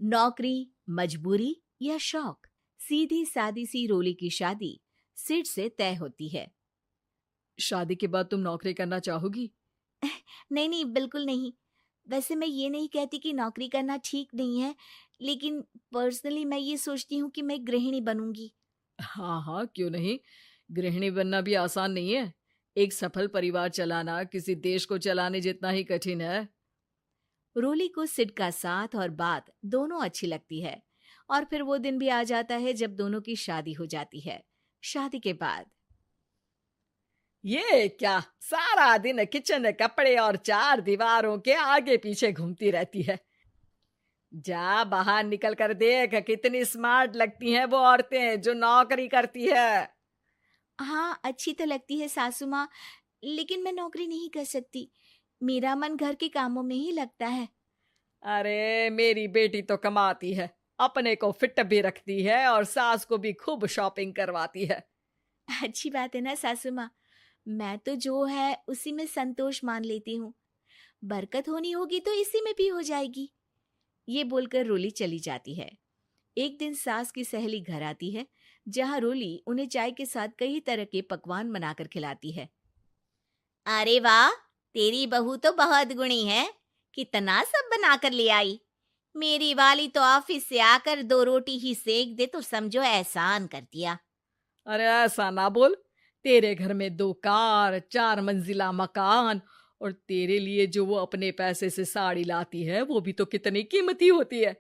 नौकरी, मजबूरी या शौक, सीधी सादी सी रोली की शादी सिड से तय होती है। शादी के बाद तुम नौकरी करना चाहोगी? नहीं नहीं, बिल्कुल नहीं। वैसे मैं ये नहीं कहती कि नौकरी करना ठीक नहीं है, लेकिन पर्सनली मैं ये सोचती हूँ कि मैं गृहिणी बनूंगी। हाँ हाँ, क्यों नहीं। गृहिणी बनना भी आसान नहीं है। एक सफल परिवार चलाना किसी देश को चलाने जितना ही कठिन है। रोली को सिड का साथ और बात दोनों अच्छी लगती है, और फिर वो दिन भी आ जाता है जब दोनों की शादी हो जाती है। शादी के बाद ये क्या, सारा दिन किचन कपड़े और चार दीवारों के आगे पीछे घूमती रहती है। जा बाहर निकल कर देख, कितनी स्मार्ट लगती हैं वो औरतें जो नौकरी करती है। हाँ, अच्छी तो लगती है सासू माँ, लेकिन मैं नौकरी नहीं कर सकती। मेरा मन घर के कामों में ही लगता है। अरे मेरी बेटी तो कमाती है, अपने को फिट भी रखती है और सास को भी खूब शॉपिंग करवाती है। अच्छी बात है ना सासू माँ। मैं तो जो है उसी में संतोष मान लेती हूँ। बरकत होनी होगी तो इसी में भी हो जाएगी। ये बोलकर रोली चली जाती है। एक दिन सास की सहेली घर आती है, जहाँ रोली उन्हें चाय के साथ कई तरह के पकवान बनाकर खिलाती है। अरे वाह, तेरी बहू तो बहुत गुणी है। कितना सब बनाकर ले आई। मेरी वाली तो ऑफिस से आकर 2 रोटी ही सेक दे तो समझो एहसान कर दिया। अरे ऐसा ना बोल। तेरे घर में 2 कार, 4 मंजिला मकान, और तेरे लिए जो वो अपने पैसे से साड़ी लाती है वो भी तो कितनी कीमती होती है।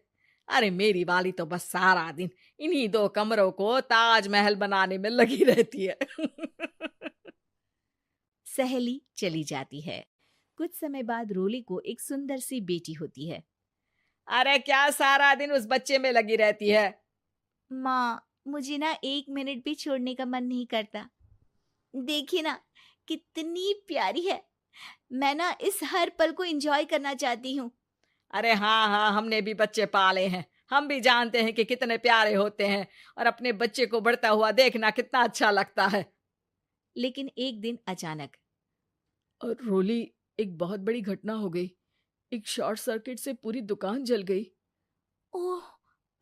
अरे मेरी वाली तो बस सारा दिन इन्हीं 2 कमरों को ताजमहल बनाने में लगी रहती है। सहेली चली जाती है। कुछ समय बाद रोली को एक सुंदर सी बेटी होती है। अरे क्या सारा दिन उस बच्चे में लगी रहती है। माँ, मुझे ना 1 मिनट भी छोड़ने का मन नहीं करता। देखिए ना, कितनी प्यारी है। मैं ना इस हर पल को एंजॉय करना चाहती हूँ। अरे हाँ हाँ, हमने भी बच्चे पाले हैं। हम भी जानते हैं कि कितने प्यारे होते हैं, और अपने बच्चे को बढ़ता हुआ देखना कितना अच्छा लगता है। लेकिन एक दिन अचानक और रोली, एक बहुत बड़ी घटना हो गई। एक शॉर्ट सर्किट से पूरी दुकान जल गई। ओह,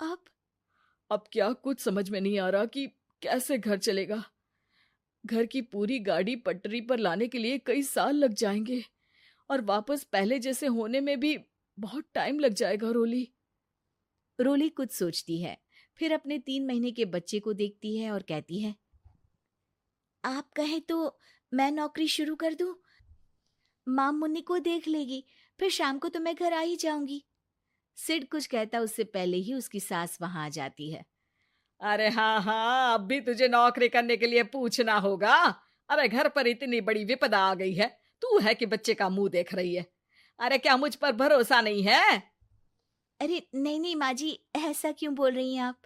अब अब क्या कुछ समझ में नहीं आ रहा कि कैसे घर चलेगा। घर की पूरी गाड़ी पटरी पर लाने के लिए कई साल लग जाएंगे, और वापस पहले जैसे होने में भी बहुत टाइम लग जाएगा। रोली रोली कुछ सोचती है, फिर अपने 3 महीने के बच्चे को देखती है और कहती है, आप कहें तो मैं नौकरी शुरू कर दूं? माँ मुन्नी को देख लेगी, फिर शाम को तो मैं घर आ ही जाऊंगी। सिड कुछ कहता उससे पहले ही उसकी सास वहां आ जाती है। अरे हाँ हाँ, अब भी तुझे नौकरी करने के लिए पूछना होगा। अरे घर पर इतनी बड़ी विपदा आ गई है, तू है कि बच्चे का मुंह देख रही है। अरे क्या मुझ पर भरोसा नहीं है? अरे नहीं नहीं माँ जी, ऐसा क्यों बोल रही हैं आप?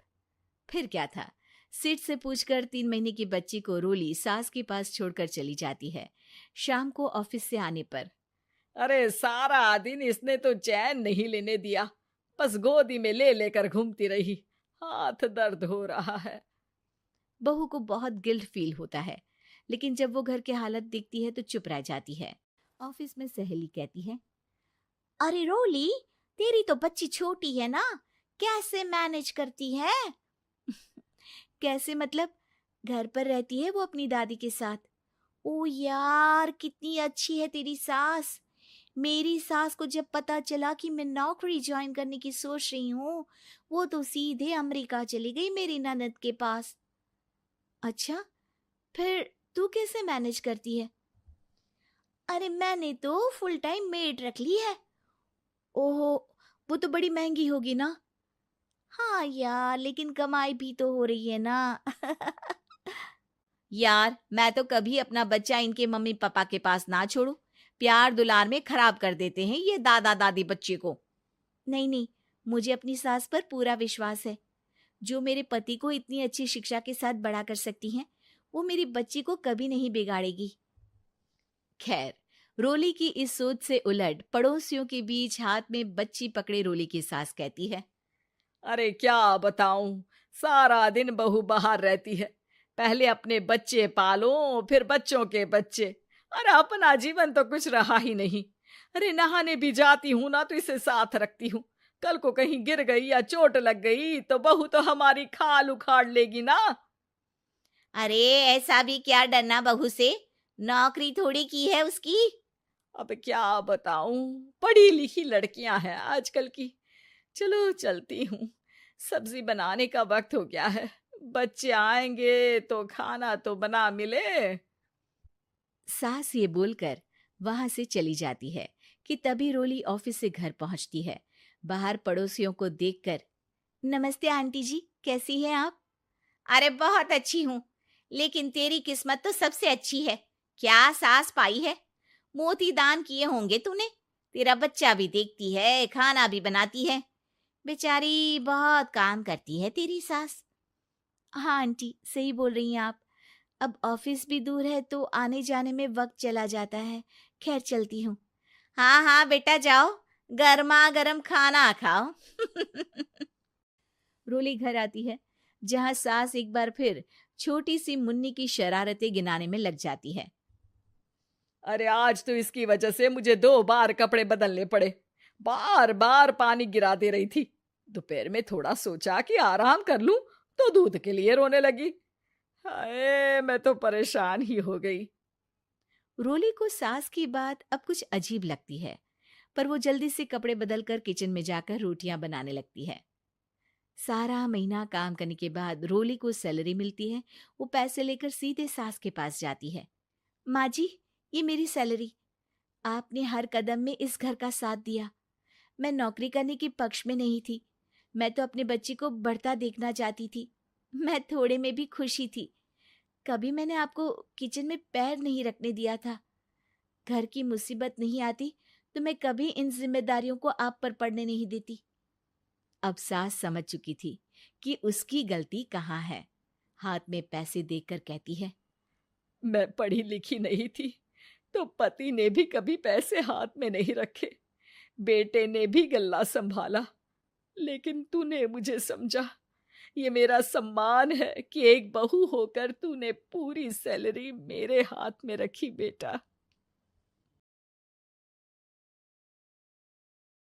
फिर क्या था, सिड से पूछकर 3 महीने की बच्ची को रोली सास के पास छोड़कर चली जाती है। शाम को ऑफिस से आने पर अरे सारा दिन इसने तो चैन नहीं लेने दिया, बस गोदी में ले लेकर घूमती रही। हाथ दर्द हो रहा है। बहू को बहुत गिल्ट फील होता है, लेकिन जब वो घर की हालत देखती है तो चुप रह जाती है। ऑफिस में सहेली कहती है, अरे रोली, तेरी तो बच्ची छोटी है ना, कैसे मैनेज करती है? कैसे मतलब? घर पर रहती है वो अपनी दादी के साथ। ओ यार, कितनी अच्छी है तेरी सास। मेरी सास को जब पता चला कि मैं नौकरी ज्वाइन करने की सोच रही हूँ, वो तो सीधे अमेरिका चली गई मेरी ननद के पास। अच्छा, फिर तू कैसे मैनेज करती है? अरे मैंने तो फुल टाइम मेड रख ली है। ओहो, वो तो बड़ी महंगी होगी ना? हाँ यार, लेकिन कमाई भी तो हो रही है ना। यार, मैं तो कभी अपना बच्चा इनके मम्मी पापा के पास ना छोड़ू। प्यार दुलार में खराब कर देते हैं ये दादा दादी बच्चे को। नहीं नहीं, मुझे अपनी सास पर पूरा विश्वास है। जो मेरे पति को इतनी अच्छी शिक्षा के साथ बड़ा कर सकती हैं, वो मेरी बच्ची को कभी नहीं बिगाड़ेगी। खैर, रोली की इस सोच से उलट पड़ोसियों के बीच हाथ में बच्ची पकड़े रोली की सास कहती है, अरे क्या बताऊं, सारा दिन बहू बाहर रहती है। पहले अपने बच्चे पालो, फिर बच्चों के बच्चे। अरे अपना जीवन तो कुछ रहा ही नहीं। अरे नहाने भी जाती हूं ना तो इसे साथ रखती हूँ, कल को कहीं गिर गई या चोट लग गई तो बहू तो हमारी खाल उखाड़ लेगी ना। अरे ऐसा भी क्या डरना बहू से, नौकरी थोड़ी की है उसकी। अब क्या बताऊं, पढ़ी लिखी लड़कियां हैं आजकल की। चलो चलती हूँ, सब्जी बनाने का वक्त हो गया है। बच्चे आएंगे तो खाना तो बना मिले। सास ये बोलकर वहां से चली जाती है कि तभी रोली ऑफिस से घर पहुंचती है। बाहर पड़ोसियों को देखकर, नमस्ते आंटी जी, कैसी हैं आप? अरे बहुत अच्छी हूँ, लेकिन तेरी किस्मत तो सबसे अच्छी है। क्या सास पाई है, मोती दान किए होंगे तूने। तेरा बच्चा भी देखती है, खाना भी बनाती है। बेचारी बहुत काम करती है तेरी सास। हाँ आंटी, सही बोल रही हैं आप। अब ऑफिस भी दूर है तो आने जाने में वक्त चला जाता है। खैर चलती हूँ। हाँ हाँ बेटा जाओ, गर्मा गर्म खाना खाओ। रोली घर आती है, जहां सास एक बार फिर छोटी सी मुन्नी की शरारतें गिनाने में लग जाती है। अरे आज तो इसकी वजह से मुझे 2 बार कपड़े बदलने पड़े। बार बार पानी गिरा दे रही थी। दोपहर में थोड़ा सोचा कि आराम कर लूं तो दूध के लिए रोने लगी। हाय, मैं तो परेशान ही हो गई। रोली को सास की बात अब कुछ अजीब लगती है, पर वो जल्दी से कपड़े बदलकर किचन में जाकर रोटियां बनाने लगती है। सारा महीना काम करने के बाद रोली को सैलरी मिलती है। वो पैसे लेकर सीधे सास के पास जाती है। माँ जी, ये मेरी सैलरी। आपने हर कदम में इस घर का साथ दिया। मैं नौकरी करने के पक्ष में नहीं थी। मैं तो अपने बच्चे को बढ़ता देखना चाहती थी। मैं थोड़े में भी खुशी थी। कभी मैंने आपको किचन में पैर नहीं रखने दिया था। घर की मुसीबत नहीं आती तो मैं कभी इन जिम्मेदारियों को आप पर पड़ने नहीं देती। अब सास समझ चुकी थी कि उसकी गलती कहाँ है। हाथ में पैसे देकर कहती है, मैं पढ़ी लिखी नहीं थी तो पति ने भी कभी पैसे हाथ में नहीं रखे। बेटे ने भी गल्ला संभाला, लेकिन तूने मुझे समझा। ये मेरा सम्मान है कि एक बहू होकर तूने पूरी सैलरी मेरे हाथ में रखी बेटा।